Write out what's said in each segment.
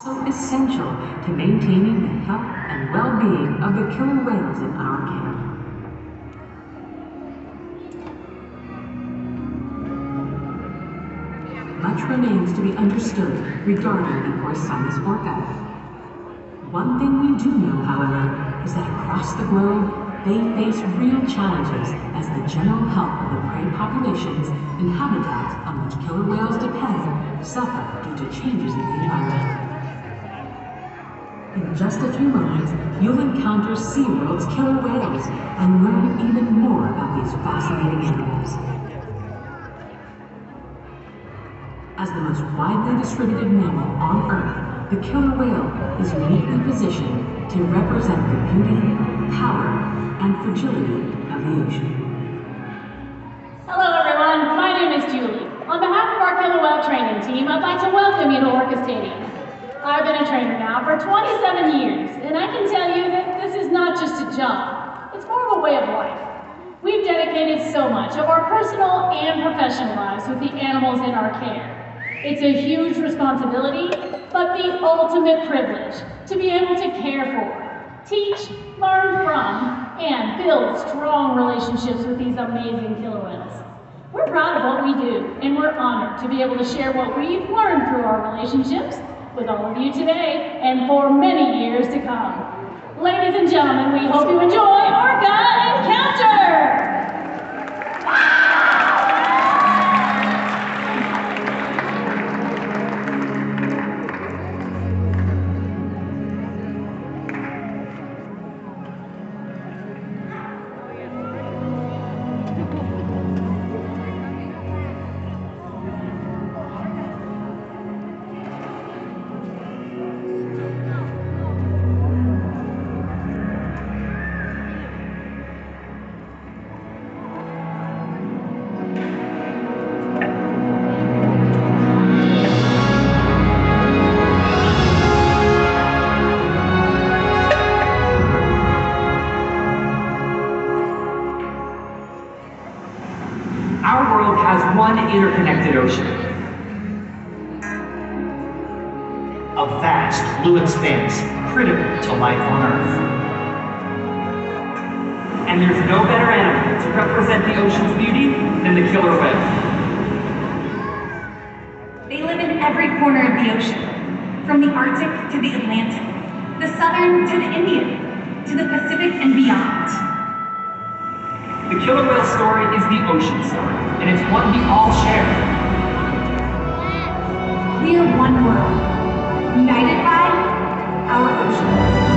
So essential to maintaining the health and well-being of the killer whales in our camp. Much remains to be understood regarding the Orcas orca. One thing we do know, however, is that across the globe, they face real challenges as the general health of the prey populations and habitats on which killer whales depend suffer due to changes in the environment. In just a few moments, you'll encounter SeaWorld's killer whales and learn even more about these fascinating animals. As the most widely distributed mammal on Earth, the killer whale is uniquely positioned to represent the beauty, power, and fragility of the ocean. Hello everyone, my name is Julie. On behalf of our killer whale training team, I'd like to welcome you to Orca Stadium. I've been a trainer now for 27 years, and I can tell you that this is not just a job, it's more of a way of life. We've dedicated so much of our personal and professional lives with the animals in our care. It's a huge responsibility, but the ultimate privilege to be able to care for, teach, learn from, and build strong relationships with these amazing killer whales. We're proud of what we do, and we're honored to be able to share what we've learned through our relationships with all of you today and for many years to come. Ladies and gentlemen, we hope you enjoy Orca Encounter! Interconnected ocean. A vast blue expanse critical to life on Earth. And there's no better animal to represent the ocean's beauty than the killer whale. They live in every corner of the ocean, from the Arctic to the Atlantic, the Southern to the Indian, to the Pacific and beyond. The killer whale story is the ocean story, and it's one we all share. We are one world, united by our ocean.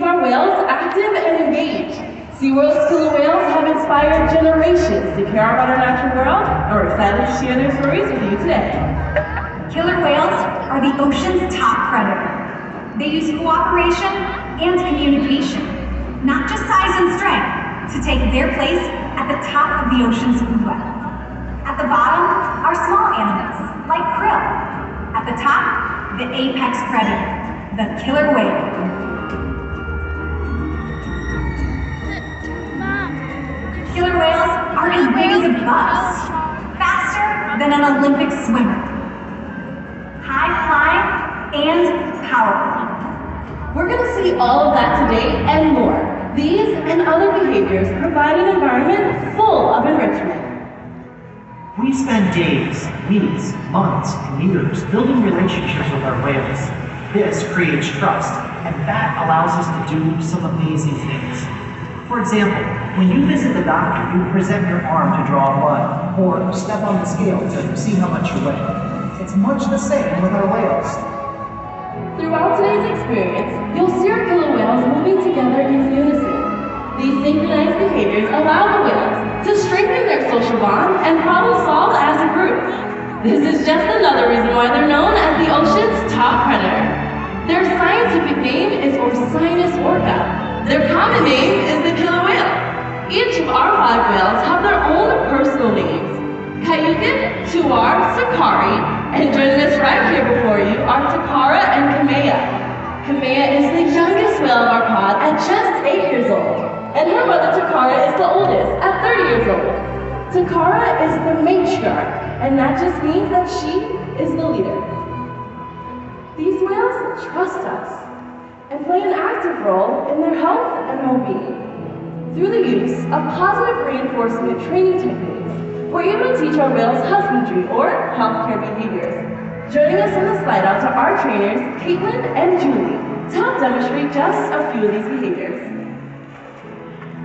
keep our whales active and engaged. SeaWorld's killer whales have inspired generations to care about our natural world, and we're excited to share their stories with you today. Killer whales are the ocean's top predator. They use cooperation and communication, not just size and strength, to take their place at the top of the ocean's food web. At the bottom are small animals, like krill. At the top, the apex predator, the killer whale. Killer whales are as big as a bus, faster than an Olympic swimmer, high-flying and powerful. We're going to see all of that today and more. These and other behaviors provide an environment full of enrichment. We spend days, weeks, months, and years building relationships with our whales. This creates trust, and that allows us to do some amazing things. For example, when you visit the doctor, you present your arm to draw blood, or step on the scale to see how much you weigh. It's much the same with our whales. Throughout today's experience, you'll see our killer whales moving together in unison. These synchronized behaviors allow the whales to strengthen their social bond and problem solve as a group. This is just another reason why they're known as the ocean's top predator. Their scientific name is Orca. Their common name is the killer whale. Each of our 5 whales have their own personal names. Kayukin, Tuar, Sakari, and joining us right here before you are Takara and Kamea. Kamea is the youngest whale of our pod at just 8 years old, and her mother Takara is the oldest at 30 years old. Takara is the matriarch, and that just means that she is the leader. These whales trust us and play an active role in their health and well-being. Through the use of positive reinforcement training techniques, we're able to teach our whales husbandry or healthcare behaviors. Joining us in the slide out are our trainers, Caitlin and Julie, to help demonstrate just a few of these behaviors.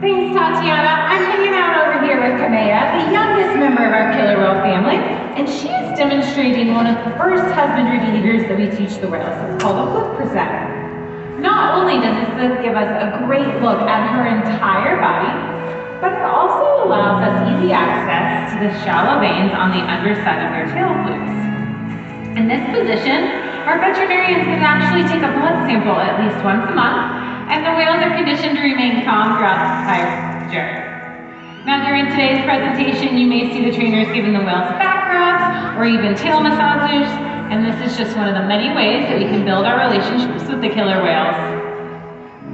Thanks, Tatiana. I'm hanging out over here with Kamea, the youngest member of our killer whale family, and she is demonstrating one of the first husbandry behaviors that we teach the whales. It's called a hook presenter. Not only does this hook give us a great look at her entire body, but it also allows us easy access to the shallow veins on the underside of your tail flukes. In this position, our veterinarians can actually take a blood sample at least once a month, and the whales are conditioned to remain calm throughout the entire journey. Now, during today's presentation, you may see the trainers giving the whales back rubs or even tail massages, and this is just one of the many ways that we can build our relationships with the killer whales.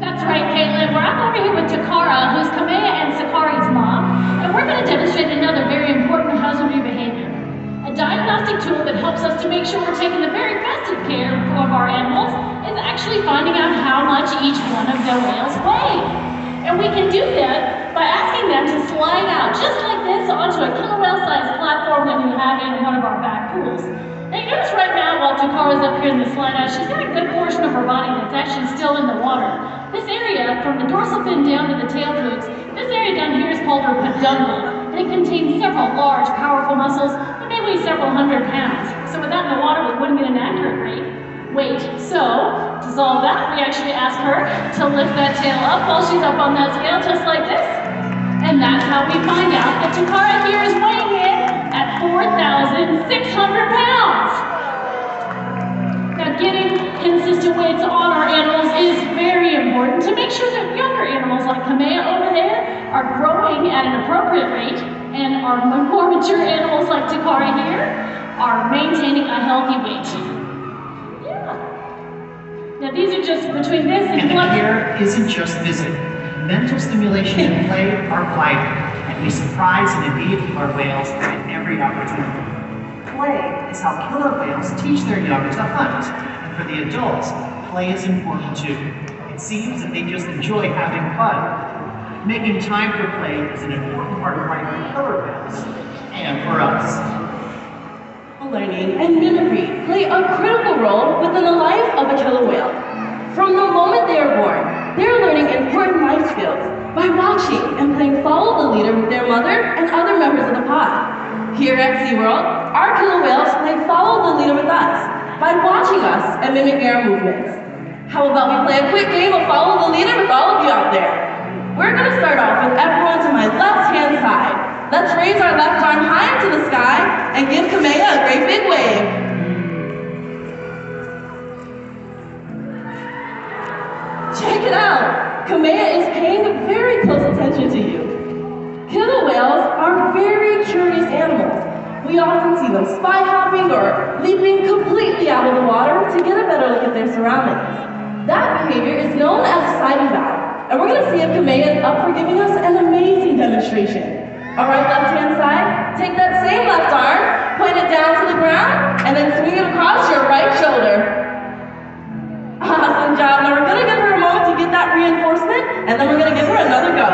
That's right, Caitlin. We're over here with Takara, who's Kamea and Sakari's mom, and we're going to demonstrate another very important husbandry behavior. A diagnostic tool that helps us to make sure we're taking the very best of care of our animals is actually finding out how much each one of the whales weigh. And we can do that by asking them to slide out just like this onto a killer whale-sized platform that we have in one of our back pools. Now you notice right now while Takara's up here in the slide out, she's got a good portion of her body that's actually still in the water. This area, from the dorsal fin down to the tail flukes, this area down here is called her peduncle, and it contains several large, powerful muscles that may weigh several hundred pounds. So with that in the water, we wouldn't get an accurate weight. So, to solve that, we actually ask her to lift that tail up while she's up on that scale, just like this. And that's how we find out that Takara here is weighing in at 4,600 pounds. Now, getting consistent weights on our animals is very important to make sure that younger animals like Kamea over there are growing at an appropriate rate, and our more mature animals like Takara here are maintaining a healthy weight. Yeah. Now, these are just between this and the care isn't just physical. Mental stimulation and play are vital, and we surprise and engage our whales at every opportunity. Play is how killer whales teach their young to hunt, and for the adults, play is important too. It seems that they just enjoy having fun. Making time for play is an important part of life for killer whales, and for us. Learning and mimicry play a critical role within the life of a killer whale. From the moment they are born, they are learning important life skills by watching and playing follow the leader with their mother and other members of the pod. Here at SeaWorld, our killer whales play follow the leader with us by watching us and mimicking our movements. How about we play a quick game of follow the leader with all of you out there? We're gonna start off with everyone to my left-hand side. Let's raise our left arm high into the sky and give Kamea a great big wave. Check it out! Kamea is paying very close attention to you. Killer whales are very curious animals. We often see them spy hopping or leaping completely out of the water to get a better look at their surroundings. That behavior is known as side eval, and we're going to see if Kamea is up for giving us an amazing demonstration. All right, left-hand side, take that same left arm, point it down to the ground, and then swing it across your right shoulder. Awesome job. Now we're going to give her a moment to get that reinforcement, and then we're going to give her another go.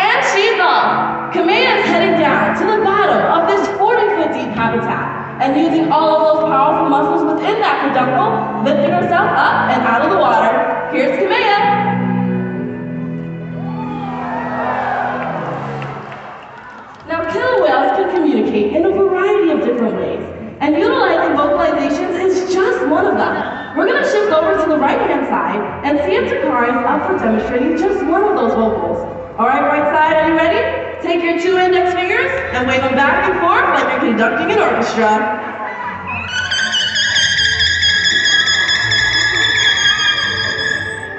And she's off. Kamea is heading down to the bottom of this 40-foot deep habitat, and using all of those powerful muscles within that peduncle, lifting herself up and out of the water. Here's Kamea. Now, killer whales can communicate in a variety of different ways, and utilizing vocalizations is just one of them. We're going to shift over to the right-hand side and see if Takara is up for demonstrating just one of those vocals. All right, right side, are you ready? Take your 2 index fingers and wave them back and forth like you're conducting an orchestra.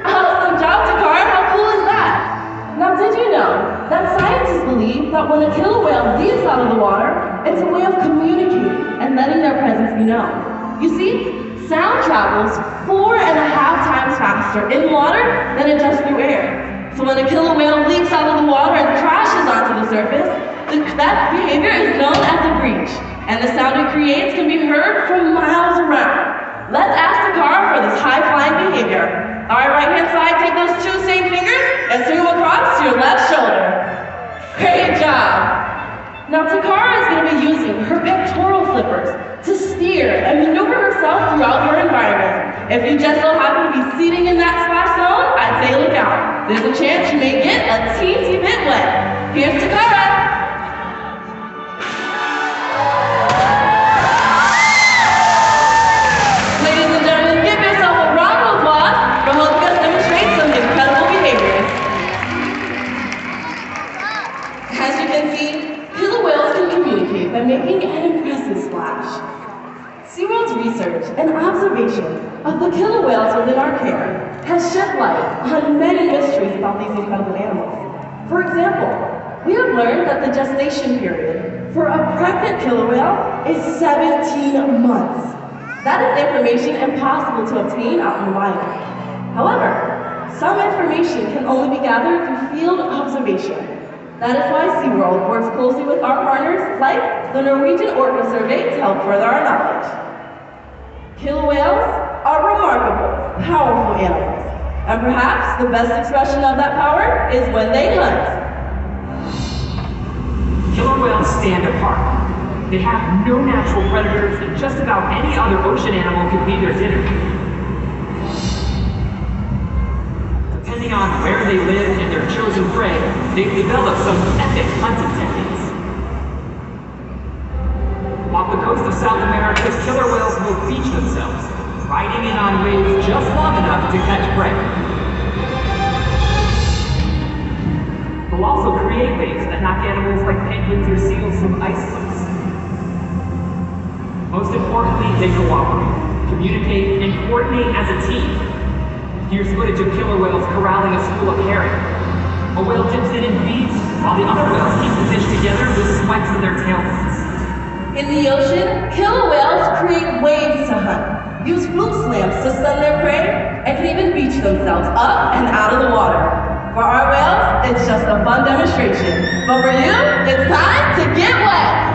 Awesome job, Takara. How cool is that? Now, did you know that scientists believe that when a killer whale leaps out of the water, it's a way of communicating and letting their presence be known? You see, sound travels 4.5 times faster in water than it does through air. So when a killer whale leaps out of the water and crashes onto the surface, that behavior is known as a breach, and the sound it creates can be heard from miles around. Let's ask Takara for this high-flying behavior. All right, right-hand side, take those 2 same fingers and swing them across to your left shoulder. Great job! Now Takara is going to be using her pectoral flippers to steer and maneuver herself throughout her environment. If you just so happen to be seating in that splash zone, I'd say look out. There's a chance you may get a teensy bit wet. Here's Takara. Ladies and gentlemen, give yourself a round of applause for helping us demonstrate some incredible behaviors. As you can see, killer whales can communicate by making an impressive splash. SeaWorld's research and observation of the killer whales within our care has shed light on many mysteries about these incredible animals. For example, we have learned that the gestation period for a pregnant killer whale is 17 months. That is information impossible to obtain out in the wild. However, some information can only be gathered through field observation. That is why SeaWorld works closely with our partners like the Norwegian Orca survey to help further our knowledge. Killer whales are remarkable, powerful animals, and perhaps the best expression of that power is when they hunt. Killer whales stand apart. They have no natural predators, and just about any other ocean animal could be their dinner. Depending on where they live and their chosen prey, they've developed some epic hunting techniques. Off the coast of South America, killer whales will beach themselves, riding in on waves just long enough to catch prey. They'll also create waves that knock animals like penguins or seals from ice cliffs. Most importantly, they cooperate, communicate, and coordinate as a team. Here's footage of killer whales corralling a school of herring. A whale dips in and feeds, while the other whales keep the fish together with spikes in their tailbons. In the ocean, killer whales create waves to hunt, use fluke slams to stun their prey, and can even beach themselves up and out of the water. For our whales, it's just a fun demonstration. But for you, it's time to get wet!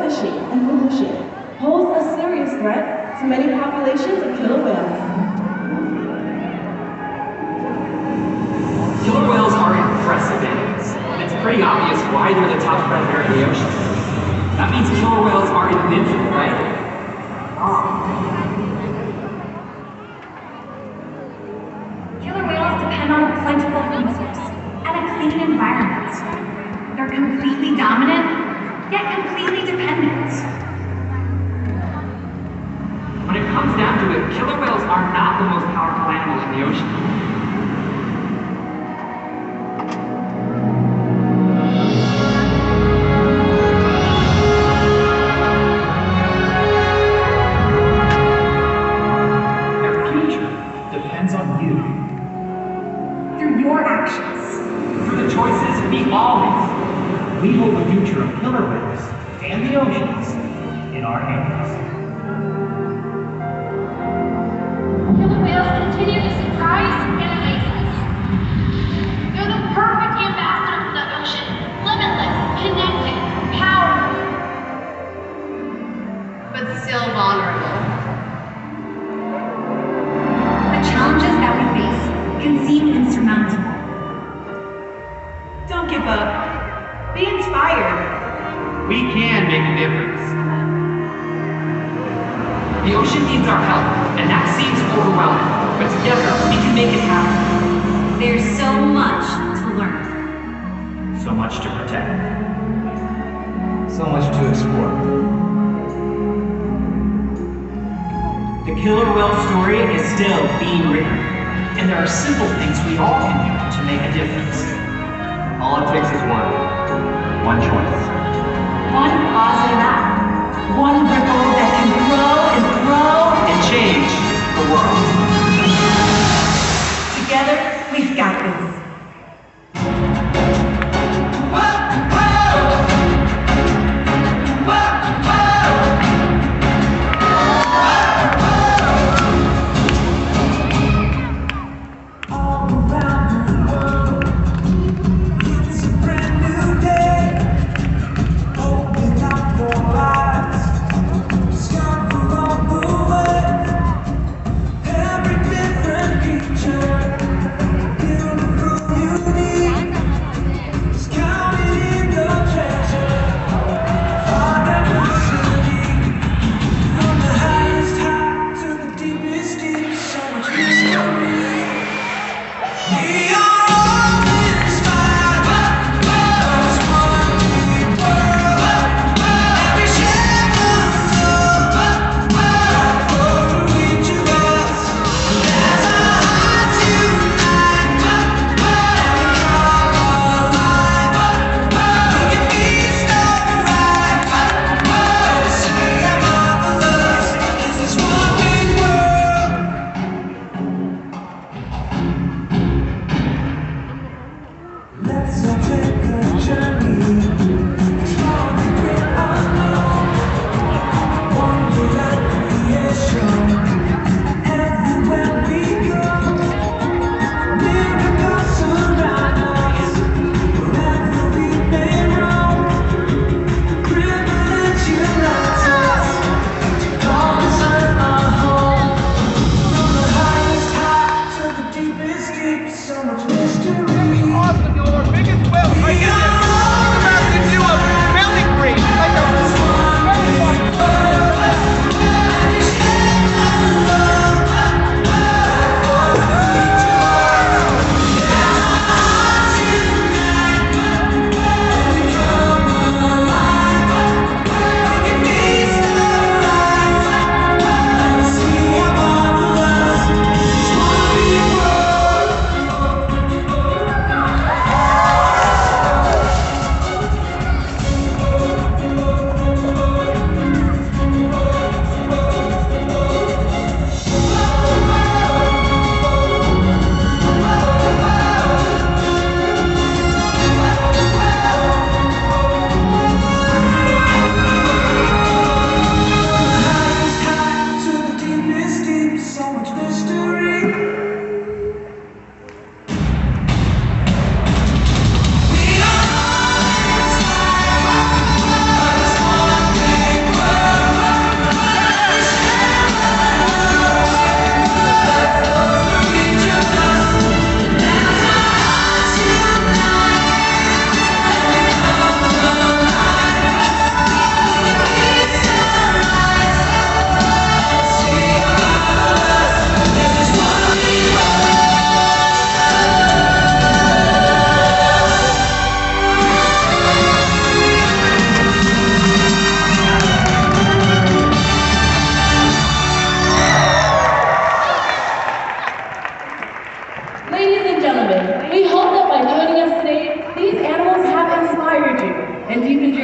fishing and pollution pose a serious threat to many populations of killer whales. Killer whales are impressive animals, and it's pretty obvious why they're the top predator in the ocean. That means killer whales are invincible, right? Killer whales depend on a plentiful food source and a clean environment. They're completely dominant, yet completely dependent. When it comes down to it, killer whales are not the most powerful animal in the ocean. We hold the future of killer whales and the oceans in our hands. Killer whales continue to surprise and amaze us. They're the perfect ambassador for the ocean. Limitless, connected, powerful. But still vulnerable. The challenges that we face can seem insurmountable. Don't give up. Be inspired. We can make a difference. The ocean needs our help, and that seems overwhelming. But together, we can make it happen. There's so much to learn. So much to protect. So much to explore. The killer whale story is still being written, and there are simple things we all can do to make a difference. All it takes is one choice. One positive act. One ripple that can grow And change the world. Together, we've got this. Every different creature, beautiful.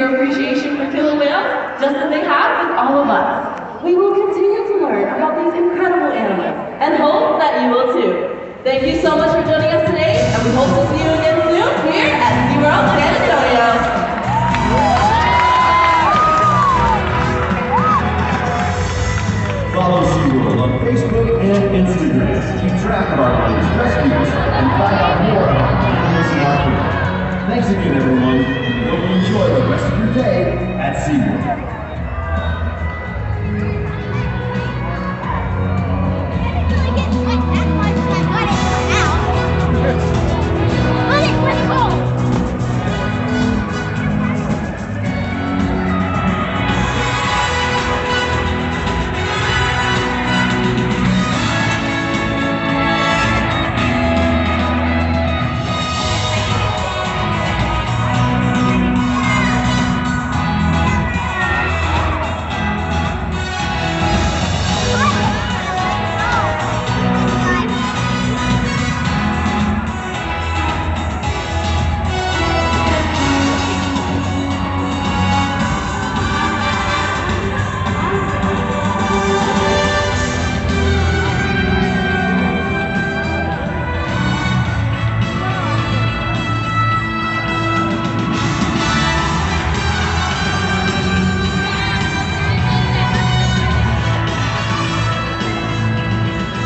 your appreciation for killer whales just as they have with all of us. We will continue to learn about these incredible animals and hope that you will too. Thank you so much for joining us today, and we hope to see you again soon here at SeaWorld San Antonio. Follow SeaWorld on Facebook and Instagram to keep track of our latest rescues and find out more about animals in our kingdom. Thanks again, everyone, and we hope you enjoy the rest of your day at SeaWorld.